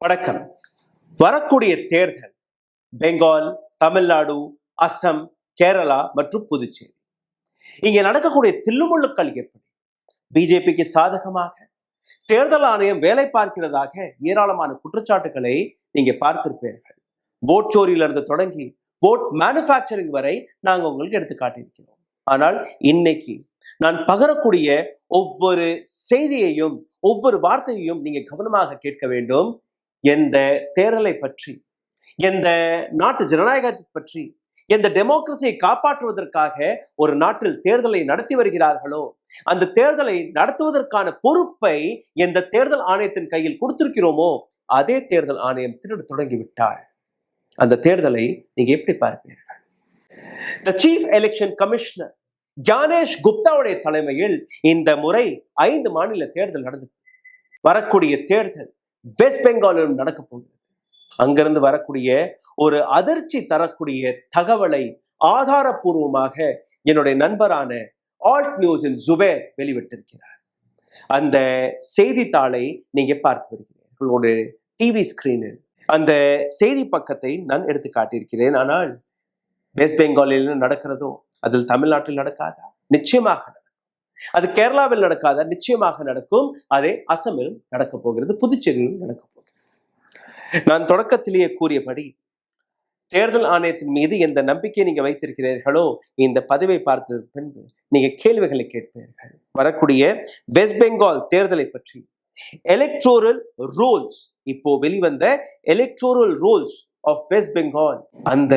வணக்கம். வரக்கூடிய தேர்தல் பெங்கால், தமிழ்நாடு, அஸ்ஸாம், கேரளா மற்றும் புதுச்சேரி. இங்கே நடக்கக்கூடிய தில்லுமுள்ளுக்கள் எப்படி? பிஜேபிக்கு சாதகமாக தேர்தல் ஆணையம் வேலை பார்க்கிறதாக ஏராளமான குற்றச்சாட்டுகளை நீங்க பார்த்திருப்பீர்கள். ஓட் சோரியிலிருந்து தொடங்கி ஓட் மேனுஃபேக்சரிங் வரை நாங்க உங்களுக்கு எடுத்து காட்டியிருக்கிறோம். ஆனால் இன்னைக்கு நான் பகரக்கூடிய ஒவ்வொரு செய்தியையும் ஒவ்வொரு வார்த்தையையும் நீங்க கவனமாக கேட்க வேண்டும். எந்த தேர்தலை பற்றி, எந்த நாட்டு ஜனநாயகத்தை பற்றி, எந்த டெமோக்ரஸியை காப்பாற்றுவதற்காக ஒரு நாட்டில் தேர்தலை நடத்தி வருகிறார்களோ அந்த தேர்தலை நடத்துவதற்கான பொறுப்பை எந்த தேர்தல் ஆணையத்தின் கையில் கொடுத்திருக்கிறோமோ அதே தேர்தல் ஆணையம் திருட தொடங்கிவிட்டால் அந்த தேர்தலை நீங்க எப்படி பார்ப்பீர்கள்? The chief election commissioner Gyanesh குப்தாவுடைய தலைமையில் இந்த முறை 5 மாநில தேர்தல் நடந்தது. வரக்கூடிய தேர்தல் வெஸ்ட் பெங்காலிலும் நடக்க போகிறது. அங்கிருந்து வரக்கூடிய ஒரு அதிர்ச்சி தரக்கூடிய தகவலை ஆதாரபூர்வமாக என்னுடைய நண்பரான ஆல்ட் நியூஸின் ஜுபேர் வெளிவிட்டிருக்கிறார். அந்த செய்தித்தாளை நீங்க பார்த்து வருகிறீர்கள் ஒரு டிவி ஸ்கிரீனில். அந்த செய்தி பக்கத்தை நான் எடுத்து காட்டியிருக்கிறேன். ஆனால் வெஸ்ட் பெங்காலில் நடக்கிறதோ அதில் தமிழ்நாட்டில் நடக்காதா? நிச்சயமாக நடக்கும். அது கேரளாவில் நடக்காதா? நிச்சயமாக நடக்கும். அதே அசாமிலும் நடக்க போகிறது, புதுச்சேரியிலும் நடக்க போகிறது. நான் தொடக்கத்திலேயே கூறியபடி தேர்தல் ஆணையத்தின் மீது எந்த நம்பிக்கை நீங்க வைத்திருக்கிறீர்களோ இந்த பதிவை பார்த்ததற்கு பின்பு நீங்க கேள்விகளை கேட்பீர்கள். வரக்கூடிய வெஸ்ட் பெங்கால் தேர்தலை பற்றி எலக்ட்ரோரல் ரூல்ஸ், இப்போ வெளிவந்த electoral rules of West Bengal, அந்த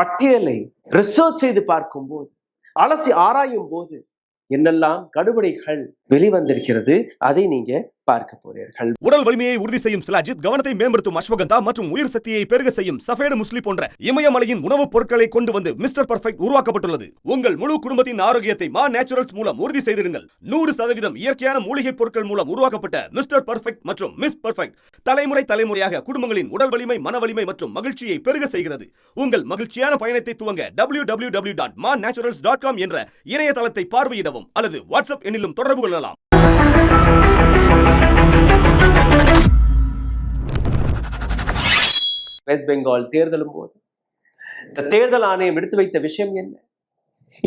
பட்டியலை ரிசர்ச் செய்து பார்க்கும்போது, அலசி ஆராயும் போது என்னெல்லாம் கடுபடிகள் வெளிவந்திருக்கிறது அதை நீங்க பார்க்க போறீர்கள். உடல் வலிமையை உறுதி செய்யும் சிலாஜித், கவனத்தை மேம்படுத்தும் அஸ்வகந்தா மற்றும் உயிர் சக்தியை பெருக செய்யும் சஃபேடு முஸ்லி போன்ற இமயமலையின் உணவுப் பொருட்களை கொண்டு வந்து மிஸ்டர் பர்ஃபெக்ட் உருவாக்கப்பட்டுள்ளது. உங்கள் முழு குடும்பத்தின் ஆரோக்கியத்தை மா நேச்சுரல்ஸ் மூலம் உறுதி செய்திருங்கள். 100% இயற்கையான மூலிகை பொருட்கள் மூலம் உருவாக்கப்பட்ட மிஸ்டர் பர்ஃபெக்ட் மற்றும் மிஸ் பர்ஃபெக்ட் தலைமுறையாக குடும்பங்களின் உடல் வலிமை, மன வலிமை மற்றும் மகிழ்ச்சியை பெருக செய்கிறது. உங்கள் மகிழ்ச்சியான பயணத்தை துவங்க www.mannaturals.com என்ற இணையதளத்தை பார்வையிடவும் அல்லது வாட்ஸ்அப் எண்ணிலும் தொடர்பு கொள்ளலாம். வெஸ்ட் பெங்கால் தேர்தலும் போது இந்த தேர்தல் ஆணையம் எடுத்து வைத்த விஷயம் என்ன?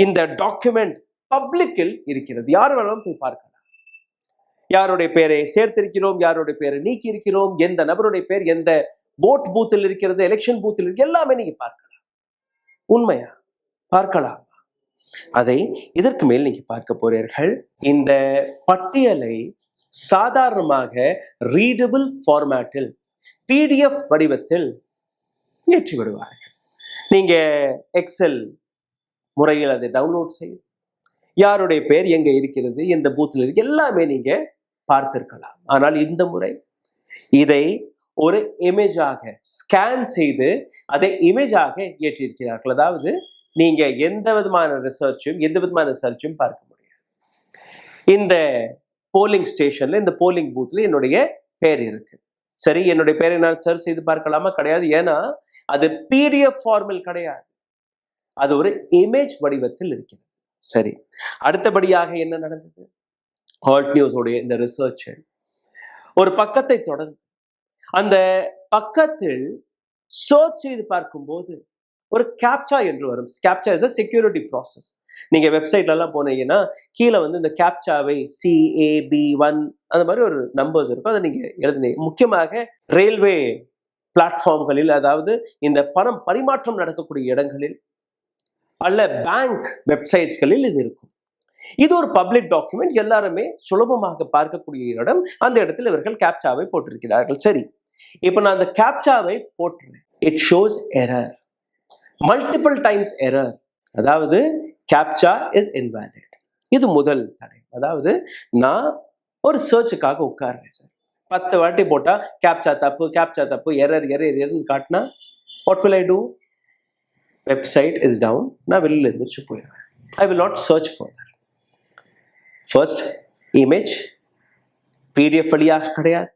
இந்த டாக்குமெண்ட் பப்ளிக்கில் இருக்கிறது, யார் வேணாலும் போய் பார்க்கலாம். யாருடைய பெயரை சேர்த்திருக்கிறோம், யாருடைய பெயரை நீக்கி இருக்கிறோம், எந்த நபருடைய பெயர் எந்த ஓட் பூத்தில் இருக்கிறது, எலெக்ஷன் பூத்தில் இருக்கு, எல்லாமே நீங்க பார்க்கலாம். உண்மையா? பார்க்கலாம். அதை இதற்கு மேல் நீங்க பார்க்க போறீர்கள். இந்த பட்டியலை சாதாரணமாக ரீடபிள் ஃபார்மேட்டில் PDF வடிவத்தில் ஏற்றி விடுவார்கள். நீங்க எக்ஸல் முறையில் அதை டவுன்லோட் செய்து யாருடைய பெயர் எங்க இருக்கிறது, எந்த பூத்தில் இருக்கு, எல்லாமே நீங்க பார்த்திருக்கலாம். ஆனால் இந்த முறை இதை ஒரு இமேஜாக ஸ்கேன் செய்து அதை இமேஜாக ஏற்றியிருக்கிறார்கள். அதாவது நீங்க எந்த விதமான ரிசர்ச்சும் எந்த விதமான சர்ச்சும் பார்க்க முடியாது. இந்த போலிங் ஸ்டேஷன்ல, இந்த போலிங் பூத்ல என்னுடைய பெயர் இருக்கு. சரி, என்னுடைய பெயரை நான் சர்ச் செய்து பார்க்கலாமா? கிடையாது. ஏன்னா அது PDF ஃபார்மில் கிடையாது, அது ஒரு இமேஜ் வடிவத்தில் இருக்கிறது. சரி, அடுத்தபடியாக என்ன நடந்தது? ஆல்ட் நியூஸ் உடைய இந்த ரிசர்ச் ஒரு பக்கத்தை தொடர்ந்து அந்த பக்கத்தில் சர்ச் செய்து பார்க்கும்போது ஒரு கேப்சா என்று வரும். Captcha is a security process. நீங்க வெப்சைட்ல எல்லாம் போனீங்கன்னா கீழே வந்து இந்த கேப்சாவை CAB1 அந்த மாதிரி ஒரு நம்பர்ஸ் இருக்கும், அதை நீங்க எழுதுனீங்க. முக்கியமாக ரயில்வே பிளாட்ஃபார்ம்களில், அதாவது இந்த பணம் பரிமாற்றம் நடக்கக்கூடிய இடங்களில் அல்ல பேங்க் வெப்சைட்ஸ்களில் இது இருக்கும். இது ஒரு பப்ளிக் டாக்குமெண்ட், எல்லாருமே சுலபமாக பார்க்கக்கூடிய இடம். அந்த இடத்துல இவர்கள் கேப்சாவை போட்டிருக்கிறார்கள். சரி, இப்போ நான் அந்த கேப்சாவை போட்டுறேன். It shows error, multiple times error, அதாவது கேப்சா இஸ் இன்வாலிட். இது முதல் தடை. அதாவது நான் ஒரு சர்ச்சுக்காக உட்கார்றேன் சார், 10 வாட்டி போட்டா கேப்சா தப்பு எரர் காட்டினா what will I do? Website is down, நான் வெளியில் எந்திரிச்சு போயிடுவேன். I will not search further. First image PDF வழியாக கிடையாது,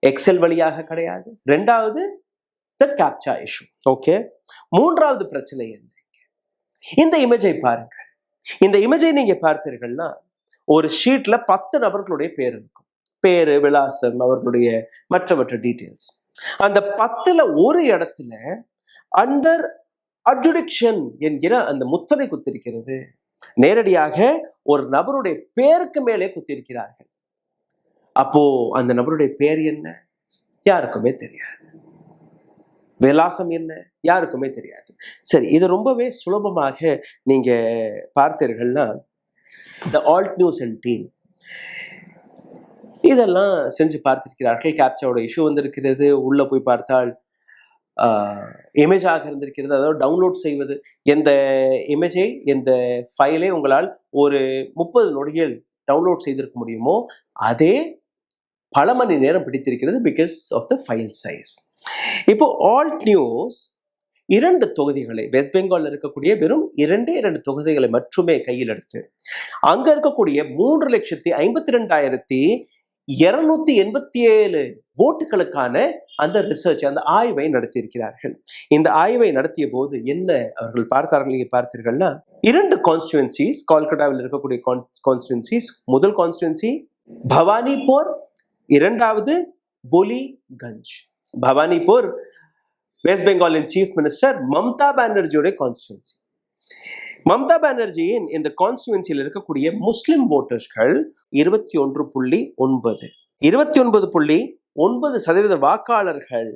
எக்ஸல் வழியாக கிடையாது. ரெண்டாவது த கேப்சா இஷ்யூ. ஓகே, மூன்றாவது பிரச்சனை என்ன? இந்த இமேஜை பாருங்கள். இந்த இமேஜை நீங்க பார்த்தீர்கள்னா ஒரு ஷீட்ல 10 நபர்களுடைய பேர் இருக்கும். பேரு, விலாசம், அவர்களுடைய மற்ற டீட்டெயில்ஸ். அந்த 10ல் ஒரு இடத்துல அண்டர் அட்ஜுடிக்ஷன் என்கிற அந்த முத்திரை குத்திருக்கிறது. நேரடியாக ஒரு நபருடைய பேருக்கு மேலே குத்திருக்கிறார்கள். அப்போ அந்த நபருடைய பேர் என்ன? யாருக்குமே தெரியாது. விலாசம் என்ன? யாருக்குமே தெரியாது. சரி, இது ரொம்பவே சுலபமாக நீங்க பார்த்தீர்கள்னா த ஆல்ட் நியூஸ் அண்ட் டீம் இதெல்லாம் செஞ்சு பார்த்திருக்கிறார்கள். கேப்சாவோட இஷ்யூ வந்திருக்கிறது. உள்ள போய் பார்த்தால் இமேஜாக இருந்திருக்கிறது. அதாவது டவுன்லோட் செய்வது, எந்த இமேஜை, எந்த ஃபைலை உங்களால் ஒரு 30 நொடிகள் டவுன்லோட் செய்திருக்க முடியுமோ அதே பல மணி நேரம் பிடித்திருக்கிறது, because of the file size. இப்போ ஆல்ட் நியூஸ் 2 தொகுதிகளை, வெஸ்ட் பெங்கால் இருக்கக்கூடிய வெறும் 2 தொகுதிகளை மட்டுமே கையில் எடுத்து அங்க இருக்கக்கூடிய 3,52,287 ஓட்டுகளுக்கான அந்த ரிசர்ச், அந்த ஆய்வை நடத்தியிருக்கிறார்கள். இந்த ஆய்வை நடத்திய போது என்ன அவர்கள் பார்த்தார்கள், நீங்க பார்த்தீர்கள்னா 2 கான்ஸ்டிடுவன்சிஸ், கால்கட்டாவில் இருக்கக்கூடிய கான்ஸ்டிடுவன்சிஸ். முதல் கான்ஸ்டிடுவன்சி பவானிபூர், இரண்டாவது பொலிகஞ்ச். பவானிபூர் வெஸ்ட் பெங்காலின் சீஃப் மினிஸ்டர் மம்தா பானர்ஜியோட கான்ஸ்டிடுவன்சி. மம்தா பானர்ஜியின் இந்த கான்ஸ்டிடுவன்சியில் இருக்கக்கூடிய முஸ்லிம் ஓட்டர்ஸ்கள் 29.9% வாக்காளர்கள்.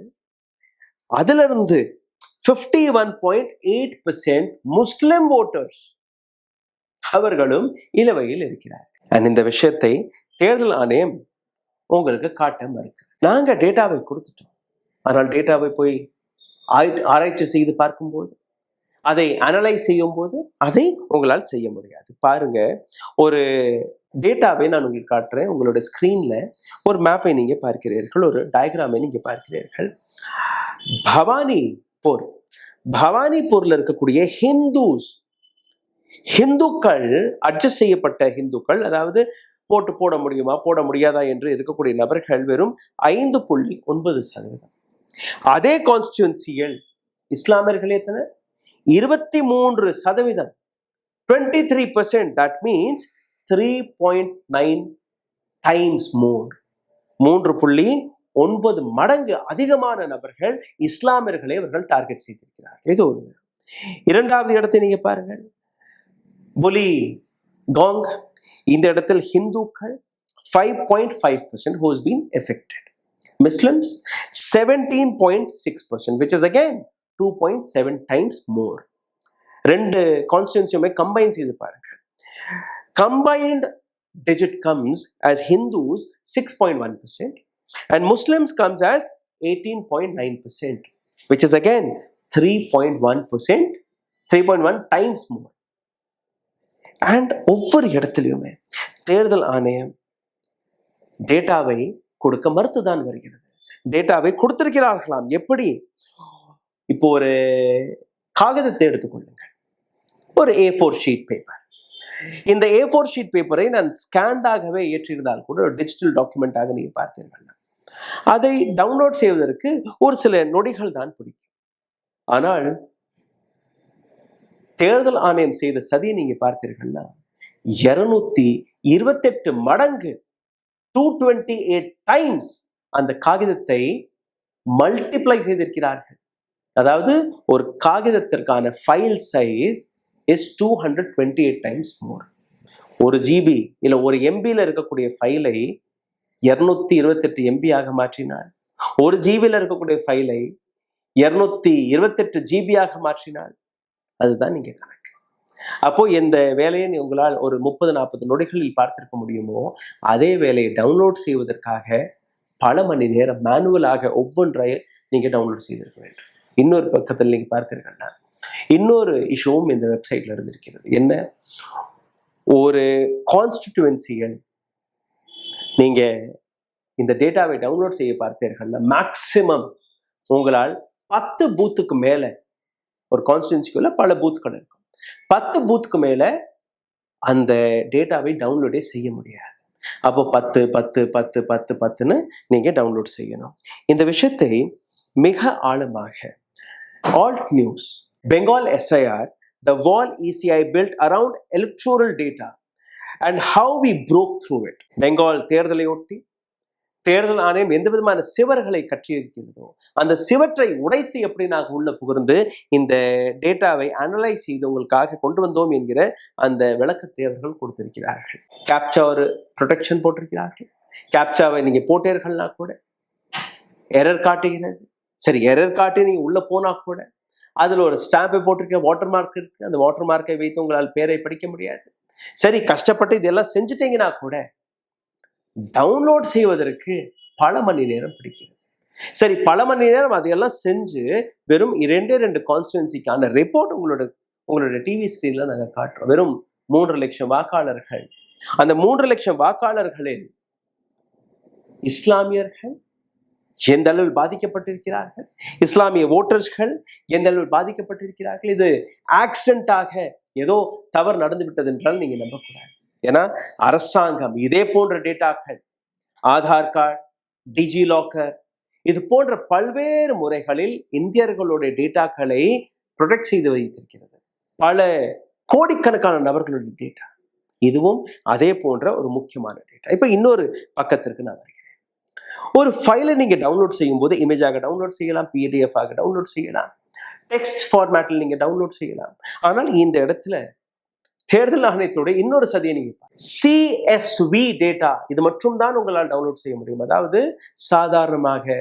அதிலிருந்து 51.8% முஸ்லிம் ஓட்டர்ஸ் அவர்களும் இலவையில் இருக்கிறார். இந்த விஷயத்தை தேர்தல் ஆணையம் உங்களுக்கு காட்ட மறுக்கு. நாங்க டேட்டாவை கொடுத்துட்டோம், ஆனால் டேட்டாவை போய் ஆராய்ச்சி செய்து பார்க்கும்போது, அதை அனலைஸ் செய்யும் போது அதை உங்களால் செய்ய முடியாது. பாருங்க, ஒரு டேட்டாவை நான் உங்களுக்கு காட்டுறேன். உங்களோட ஸ்கிரீன்ல ஒரு மேப்பை நீங்க பார்க்கிறீர்கள், ஒரு டயக்ராமை நீங்க பார்க்கிறீர்கள். பவானிபூர்ல இருக்கக்கூடிய ஹிந்துக்கள், அட்ஜஸ்ட் செய்யப்பட்ட ஹிந்துக்கள், அதாவது ஓட்டு போட முடியுமா போட முடியாதா என்று இருக்கக்கூடிய நபர்கள் வெறும் 5.9%. அதே கான்ஸ்டிடுவன்சியில் இஸ்லாமியர்கள் எத்தனை? 23%. 23%. That means 3.9 times more. 3.9 மடங்கு அதிகமான நபர்கள் இஸ்லாமியர்களை அவர்கள் டார்கெட் செய்திருக்கிறார்கள். இது ஒரு. இரண்டாவது இடத்தை நீங்க பாருங்கள், பொலிகாங். இந்த இடத்தில் ஹிந்துக்கள் 5.5% who has been affected. Muslims 17.6%, which is again 2.7 times more. 2 கான்ஸ்டிடுவன்சியுமே combine செய்து பாருங்கள். Combined digit comes as Hindus 6.1% and Muslims comes as 18.9%, which is again 3.1 times more. And ஒவ்வொரு இடத்திலுமே தேர்தல் ஆணையம் டேட்டாவை கொடுக்க மறுத்துதான் வருகிறது. டேட்டாவை கொடுத்திருக்கிறார்களாம். எப்படி? இப்போ ஒரு காகிதத்தை எடுத்துக்கொள்ளுங்கள், ஒரு A4 ஷீட் பேப்பர். இந்த A4 ஷீட் பேப்பரை நான் ஸ்கேண்டாகவே ஏற்றிருந்தால் கூட, ஒரு டிஜிட்டல் டாக்குமெண்டாக நீங்க பார்த்தீர்கள், அதை டவுன்லோட் செய்வதற்கு ஒரு சில நொடிகள் தான் பிடிக்கும். ஆனால் தேர்தல் ஆணையம் செய்த சதியை நீங்க பார்த்தீர்கள்னா 228 மடங்கு, 228 டைம்ஸ் அந்த காகிதத்தை மல்டிப்ளை செய்திருக்கிறார்கள். அதாவது ஒரு காகிதத்திற்கான file size is 228 times more. 1 GB இல்ல 1 MBல இருக்கக்கூடிய ஃபைலை 228 MB ஆக மாற்றினாள். 1 GB இருக்கக்கூடிய ஃபைலை 228 GB ஆக மாற்றினாள். அதுதான் நீங்க கணக்கு. அப்போ எந்த வேலையை உங்களால் ஒரு 30-40 நொடிகளில் பார்த்திருக்க முடியுமோ, அதே வேலையை டவுன்லோட் செய்வதற்காக பல மணி நேரம் மேனுவலாக ஒவ்வொன்றை நீங்க டவுன்லோட் செய்திருக்க வேண்டும். இன்னொரு பக்கத்தில் நீங்க பார்த்தீர்கள்னா இன்னொரு இஷ்யூவும் இந்த வெப்சைட்ல இருந்திருக்கிறது. என்ன? ஒரு கான்ஸ்டிடுவன்சிகள் நீங்க இந்த டேட்டாவை டவுன்லோட் செய்ய பார்த்தீர்கள்னா மேக்சிமம் உங்களால் 10 பூத்துக்கு மேல, ஒரு கான்ஸ்டிடுவன்சிக்குள்ள பல பூத்துக்கள் இருக்கும், 10 பூத்துக்கு மேல அந்த டேட்டாவை டவுன்லோடே செய்ய முடியாது. அப்போ 10 நீங்க டவுன்லோட் செய்யணும். இந்த விஷயத்தை மிக ஆழமாக alt news, Bengal SIR, the wall ECI built around electoral data and how we broke through it. Bengal தேர்தலை ஒட்டி தேர்தல் ஆணையம் எந்த விதமான சிவர்களை கற்றியிருக்கிறதோ அந்த சிவற்றை உடைத்து எப்படி நாங்கள் உள்ள புகுந்து இந்த டேட்டாவை அனலைஸ் செய்து உங்களுக்காக கொண்டு வந்தோம் என்கிற அந்த விளக்கத்தை அவர்கள் கொடுத்திருக்கிறார்கள். கேப்சா ஒரு ப்ரொடெக்ஷன் போட்டிருக்கிறார்கள். கேப்சாவை நீங்க போட்டீர்கள்னா கூட எரர் காட்டுகிறது. சரி, எரர் காட்டி நீங்க உள்ள போனா கூட அதுல ஒரு ஸ்டாம்பை போட்டிருக்க, வாட்டர் மார்க் இருக்கு. அந்த வாட்டர் மார்க்கை வைத்து உங்களால் பேரை படிக்க முடியாது. சரி, கஷ்டப்பட்டு இதெல்லாம் செஞ்சுட்டீங்கன்னா கூட டவுன்லோட் செய்வதற்கு பல மணி நேரம் பிடிக்கிறது. சரி, பல மணி நேரம் அதையெல்லாம் செஞ்சு வெறும் 2 கான்ஸ்டிடுவன்சிக்கான ரிப்போர்ட் உங்களோட டிவி ஸ்கிரீன்ல நாங்க காட்டுறோம். வெறும் 3 லட்சம் வாக்காளர்கள். அந்த 3 லட்சம் வாக்காளர்களில் இஸ்லாமியர்கள் எந்த அளவில் பாதிக்கப்பட்டிருக்கிறார்கள், இஸ்லாமிய ஓட்டர்ஸ்கள் எந்த அளவில் பாதிக்கப்பட்டிருக்கிறார்கள். இது ஆக்சிடென்டாக ஏதோ தவறு நடந்து விட்டது என்றால் நீங்க நம்பக்கூடாது. ஏன்னா அரசாங்கம் இதே போன்ற டேட்டாக்கள், ஆதார் கார்டு, டிஜி லாக்கர், இது போன்ற பல்வேறு முறைகளில் இந்தியர்களுடைய டேட்டாக்களை ப்ரொடெக்ட் செய்து வைத்திருக்கிறது. பல கோடிக்கணக்கான நபர்களுடைய டேட்டா. இதுவும் அதே போன்ற ஒரு முக்கியமான டேட்டா. இப்ப இன்னொரு பக்கத்திற்கு நான் வருகிறேன். ஒரு ஃபைலை நீங்க டவுன்லோட் செய்யும் போது இமேஜாக டவுன்லோட் செய்யலாம், பிடிஎஃப் ஆக டவுன்லோட் செய்யலாம், டெக்ஸ்ட் ஃபார்மேட்டில் நீங்க டவுன்லோட் செய்யலாம். ஆனால் இந்த இடத்துல தேர்தல் ஆணையத்துடைய இன்னொரு சதியை நீங்க CSV டேட்டா இது மட்டும் தான் உங்களால் டவுன்லோட் செய்ய முடியும். அதாவது சாதாரணமாக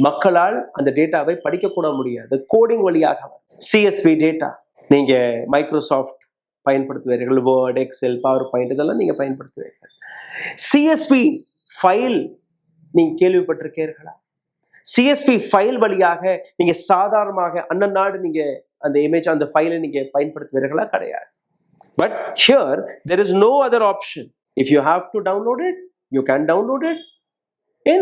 மக்களால் அந்த டேட்டாவை படிக்க கூட முடியாது, கோடிங் வழியாக. CSV டேட்டா நீங்க மைக்ரோசாஃப்ட் பயன்படுத்துவீர்கள், வேர்ட், எக்ஸல், பவர் பாயிண்ட் இதெல்லாம் நீங்க பயன்படுத்துவீர்கள். CSV ஃபைல் நீங்க கேள்விப்பட்டிருக்கீர்களா? CSV ஃபைல் வழியாக நீங்க சாதாரணமாக அன்னநாடு நீங்க அந்த இமேஜ், அந்த ஃபைலை நீங்க பயன்படுத்துவீர்களா? கிடையாது. But here there is no other option. If you have to download it, you can download it in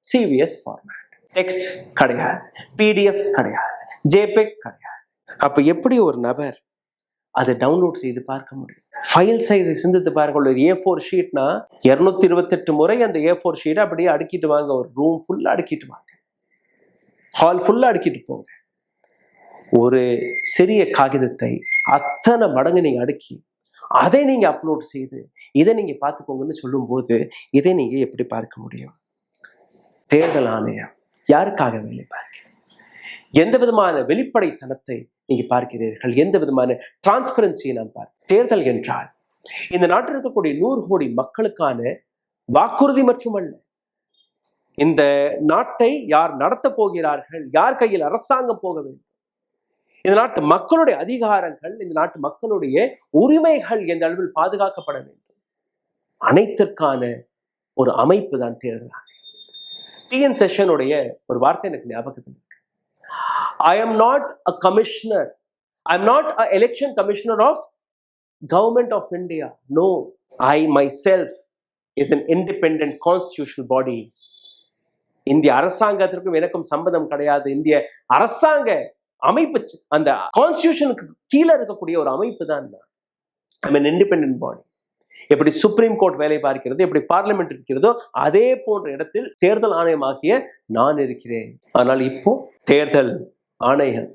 CVS format. Text கிடையாது, PDF கிடையாது, JPEG கிடையாது. அப்ப எப்படி ஒரு நபர் அதை டவுன்லோட் செய்து பார்க்க முடியும்? ஃபைல் சைஸை சிந்தித்து பார்க்க. ஒரு A4 ஷீட்னா 228 முறை அந்த A4 ஷீட்டை அப்படியே அடுக்கிட்டு வாங்க. ஒரு ரூம் ஃபுல்லா அடுக்கிட்டு வாங்க, ஹால் ஃபுல்லா அடுக்கிட்டு போங்க. ஒரு சிறிய காகிதத்தை அத்தனை மடங்கு நீங்க அடுக்கி அதை நீங்க அப்லோட் செய்து இதை நீங்க பார்த்துக்கோங்கன்னு சொல்லும் போது இதை நீங்க எப்படி பார்க்க முடியும்? தேர்தல் ஆணையம் யாருக்காக வேலை பார்க்கிறது? எந்த விதமான வெளிப்படைத்தனத்தை நீங்க பார்க்கிறீர்கள்? எந்த விதமான டிரான்ஸ்பரன்சியை நாம் பார்க்கிறோம்? தேர்தல் என்றால் இந்த நாட்டில் இருக்கக்கூடிய 100 கோடி மக்களுக்கான வாக்குறுதி மட்டுமல்ல. இந்த நாட்டை யார் நடத்த போகிறார்கள், யார் கையில் அரசாங்கம் போக வேண்டும், இந்த நாட்டு மக்களுடைய அதிகாரங்கள், இந்த நாட்டு மக்களுடைய உரிமைகள் எந்த அளவில் பாதுகாக்கப்பட வேண்டும், அனைத்திற்கான ஒரு அமைப்பு தான் தேர்தல் ஆணையம். டிஎன் செஷனுடைய ஒரு வார்த்தை எனக்கு ஞாபகத்தில் இருக்கு. I am not a commissioner. I am not an election commissioner of government of India. No, I myself is an independent constitutional body. இந்திய அரசாங்கத்திற்கும் எனக்கும் சம்பந்தம் கிடையாது. இந்திய அரசாங்க அமைப்பு, அந்த கான்ஸ்டிடியூஷனுக்கு கீழே இருக்கக்கூடிய ஒரு அமைப்பு தான். I'm an independent body. எப்படி சுப்ரீம் கோர்ட் வேலை பார்க்கிறது, எப்படி பார்லிமெண்ட் இருக்கிறதோ அதே போன்ற இடத்தில் தேர்தல் ஆணையமாகிய நான் இருக்கிறேன். ஆனால் இப்போ தேர்தல் ஆணையம்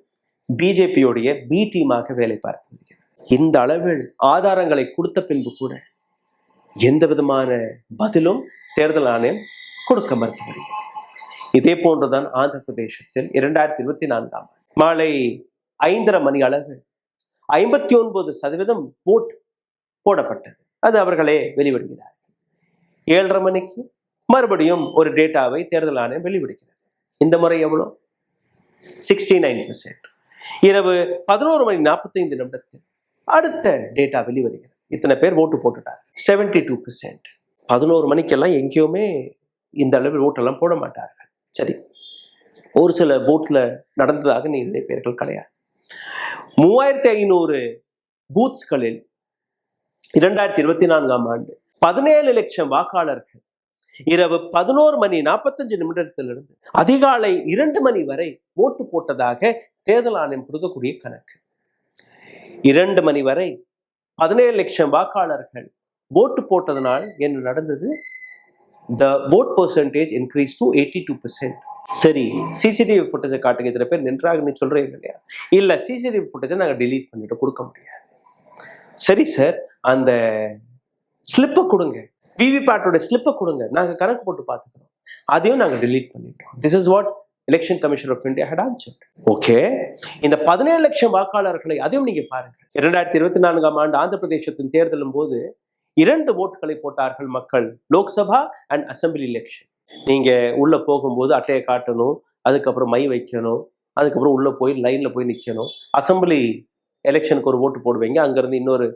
பிஜேபியோடைய பி டீமாக வேலை பார்த்து வருகிறது. இந்த அளவில் ஆதாரங்களை கொடுத்த பின்பு கூட எந்த விதமான பதிலும் தேர்தல் ஆணையம் கொடுக்க மறுத்து வருகிறது. இதே போன்றுதான் ஆந்திர பிரதேசத்தில் 2024 மாலை 5:30 மணி அளவு 59% ஓட் போடப்பட்டது. அது அவர்களே வெளிவிடுகிறார்கள். 7:30 மணிக்கு மறுபடியும் ஒரு டேட்டாவை தேர்தல் ஆணையம் வெளிவிடுகிறது. இந்த முறை எவ்வளோ? 69%. இரவு 11:45 அடுத்த டேட்டா வெளிவருகிறது. இத்தனை பேர் ஓட்டு போட்டுட்டாங்க, 72%. 11 மணிக்கெல்லாம் எங்கேயுமே இந்த அளவில் ஓட்டெல்லாம் போட மாட்டார்கள். சரி, ஒரு சில பூத்ல நடந்ததாக நிறைய பேர்கள் கிடையாது. 3500 பூத்ஸ்களில் 2024 17 லட்சம் வாக்காளர்கள் இரவு 11:45 அதிகாலை 2 மணி வரை ஓட்டு போட்டதாக தேர்தல் ஆணையம் கொடுக்கக்கூடிய கணக்கு. 2 மணி வரை 17 லட்சம் வாக்காளர்கள் ஓட்டு போட்டதனால் என்ன நடந்தது? The vote percentage increased to 82%. சரி, சிசிடிவி ஃபுட்டேஜை காட்டுங்க. இத்தனை பேர் நின்றாக நீ சொல்றீங்க இல்லையா? இல்ல, சிசிடிவி ஃபுட்டேஜை நாங்கள் டிலீட் பண்ணிட்டு கொடுக்க முடியாது. சரி சார், அந்த ஸ்லிப்பை கொடுங்க, விவிபேட்டோட ஸ்லிப்பை கொடுங்க, நாங்கள் கணக்கு போட்டு பார்த்துக்கிறோம். அதையும் நாங்கள் delete பண்ணிட்டோம். This is what Election Commission of India had answered. Okay, இந்த 17 லட்சம் வாக்காளர்களை அதையும் நீங்க பாருங்க. 2024 ஆண்டு ஆந்திர பிரதேசத்தின் தேர்தலும் போது 2 ஓட்டுகளை போட்டார்கள் மக்கள், லோக்சபா அண்ட் அசம்பிளி எலெக்ஷன். நீங்க உள்ள போகும்போது அட்டையை காட்டணும், அதுக்கப்புறம் மை வைக்கணும், அதுக்கப்புறம் உள்ள போய் லைன்ல போய் நிக்கணும். அசம்பிளி எலெக்ஷனுக்கு ஒரு ஓட்டு போடுவீங்க, அங்கிருந்து இன்னொரு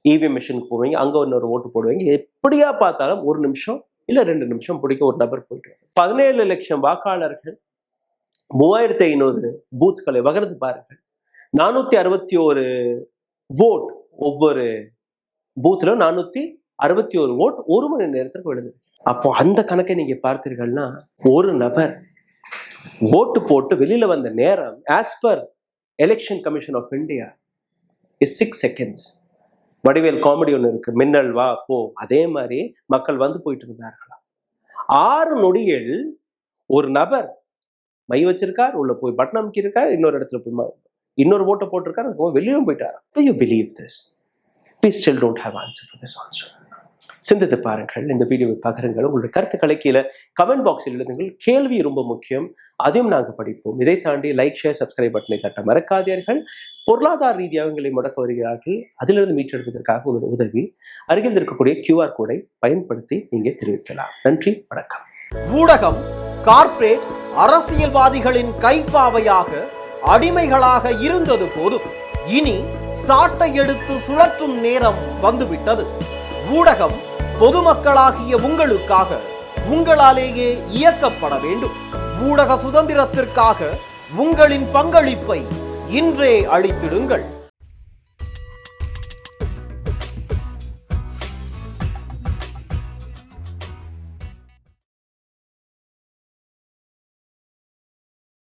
இவிஎம் மிஷினுக்கு போவீங்க, அங்க இன்னொரு ஓட்டு போடுவீங்க. எப்படியா பார்த்தாலும் 1 நிமிஷம் இல்ல 2 நிமிஷம் பிடிக்க ஒரு நபர் போயிட்டு 17 லட்சம் வாக்காளர்கள் 3500 பூத்களை வகர்ந்து பாருங்கள். 461 ஓட், ஒவ்வொரு பூத்ல 461 ஓட் 1 மணி நேரத்திற்கு விழுது. அப்போ அந்த கணக்கை நீங்க பார்த்தீர்கள்னா ஒரு நபர் ஓட்டு போட்டு வெளியில வந்த நேரம் as per election commission of India is 6 seconds. Vadivel comedy ஒன்று இருக்கு, மின்னல் வா போ, அதே மாதிரி மக்கள் வந்து போயிட்டு இருந்தார்களா. 6 நொடிகள் ஒரு நபர் மை வச்சிருக்கார், உள்ள போய் பட்டன் அமுக்கியிருக்கார், இன்னொரு இடத்துல போய் இன்னொரு ஓட்டை போட்டிருக்காரு, வெளியும் போயிட்டார். Do you believe this? We still don't have answer for this also. சிந்தித்து பாருங்கள், இந்த வீடியோவை பகிருங்கள், உங்களுடைய கருத்துக்களை கீழே கமெண்ட் பாக்ஸில் எழுதுங்கள். கேள்வி ரொம்ப முக்கியம், அதையும் நாங்கள் படிப்போம். இதை தாண்டி லைக், ஷேர், சப்ஸ்கிரைப் பட்டனை தட்ட மறக்காதீர்கள். பொருளாதார ரீதியாக உங்களை முடக்க வருகிறார்கள், அதிலிருந்து மீட்டெடுப்பதற்காக உங்களுடைய உதவி அருகில் இருக்கக்கூடிய QR கோடை பயன்படுத்தி நீங்க தெரிவிக்கலாம். நன்றி, வணக்கம். ஊடகம் கார்ப்பரேட் அரசியல்வாதிகளின் கைப்பாவையாக அடிமைகளாக இருந்தது போதும், இனி சாட்டை எடுத்து சுழற்றும் நேரம் வந்துவிட்டது. ஊடகம் பொதுமக்களாகிய உங்களுக்காக, உங்களாலேயே இயக்கப்பட வேண்டும். ஊடக சுதந்திரத்திற்காக உங்களின் பங்களிப்பை இன்றே அளித்திடுங்கள்.